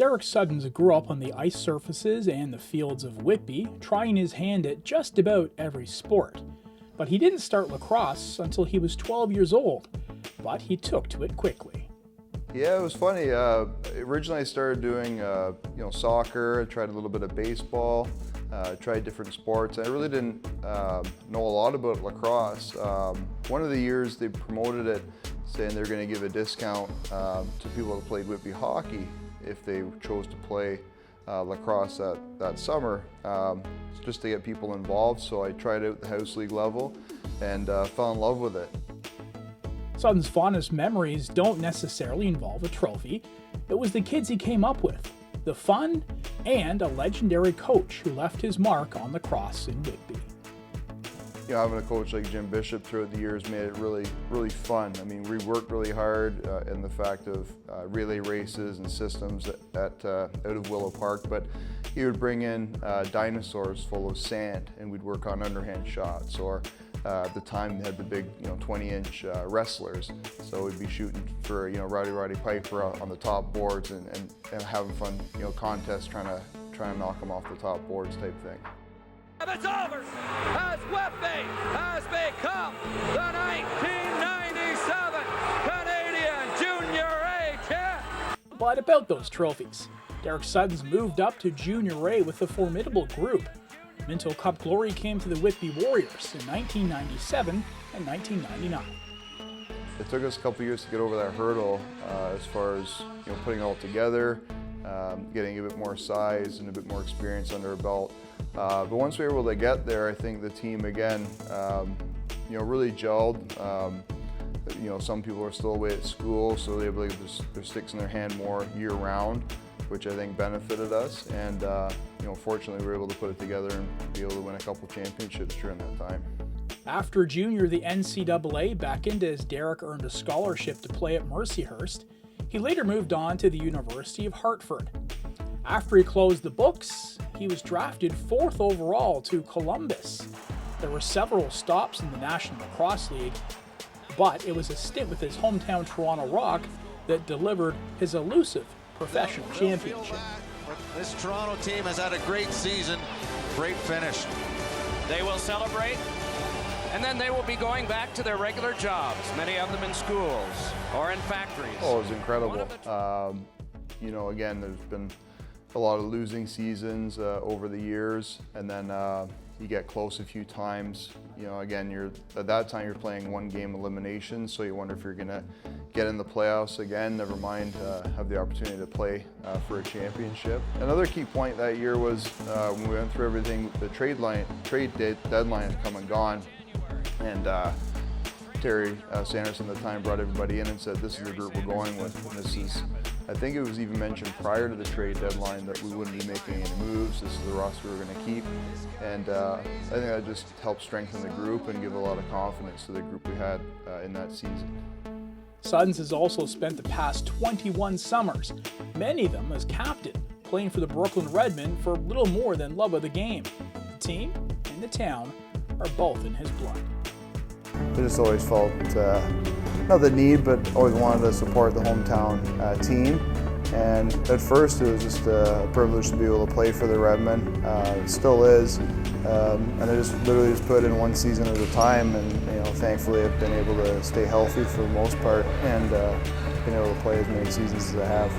Derek Suddons grew up on the ice surfaces and the fields of Whitby, trying his hand at just about every sport. But he didn't start lacrosse until he was 12 years old, but he took to it quickly. Yeah, it was funny. Originally I started doing soccer. I tried a little bit of baseball, tried different sports. I really didn't know a lot about lacrosse. One of the years they promoted it, saying they're going to give a discount to people that played Whitby hockey if they chose to play lacrosse that summer, just to get people involved. So I tried out the house league level and fell in love with it. Suddons' fondest memories don't necessarily involve a trophy. It was the kids he came up with, the fun, and a legendary coach who left his mark on lacrosse in Whitby. You know, having a coach like Jim Bishop throughout the years made it really, really fun. I mean, we worked really hard in the fact of relay races and systems out of Willow Park, but he would bring in dinosaurs full of sand, and we'd work on underhand shots. Or at the time they had the big, 20-inch wrestlers, so we'd be shooting for Rowdy Piper on the top boards and having fun, contests trying to knock them off the top boards type thing. It's over as Whitby has become the 1997 Canadian Junior A champ. But about those trophies, Derek Suddons moved up to Junior A with a formidable group. Minto Cup glory came to the Whitby Warriors in 1997 and 1999. It took us a couple years to get over that hurdle as far as putting it all together, getting a bit more size and a bit more experience under our belt. But once we were able to get there, I think the team again, really gelled. Some people are still away at school, so they were able to get their sticks in their hand more year-round, which I think benefited us. And fortunately, we were able to put it together and be able to win a couple championships during that time. After junior, the NCAA beckoned as Derek earned a scholarship to play at Mercyhurst. He later moved on to the University of Hartford. After he closed the books, he was drafted 4th overall to Columbus. There were several stops in the National Lacrosse League, but it was a stint with his hometown Toronto Rock that delivered his elusive professional championship. This Toronto team has had a great season, great finish. They will celebrate, and then they will be going back to their regular jobs, many of them in schools or in factories. Oh, it was incredible. Again, there's been a lot of losing seasons over the years, and then you get close a few times. Again, at that time you're playing one game elimination, so you wonder if you're gonna get in the playoffs again, never mind have the opportunity to play for a championship. Another key point that year was when we went through everything, the trade deadline had come and gone, and Terry Sanderson at the time brought everybody in and said, this is the group we're going with. And this is, I think it was even mentioned prior to the trade deadline that we wouldn't be making any moves. This is the roster we're going to keep. And I think that just helped strengthen the group and give a lot of confidence to the group we had in that season. Suddons has also spent the past 21 summers, many of them as captain, playing for the Brooklyn Redmen for little more than love of the game. The team and the town are both in his blood. I just always felt, not the need, but always wanted to support the hometown team. And at first it was just a privilege to be able to play for the Redmen. It still is. And I just literally put in one season at a time, and thankfully I've been able to stay healthy for the most part and been able to play as many seasons as I have.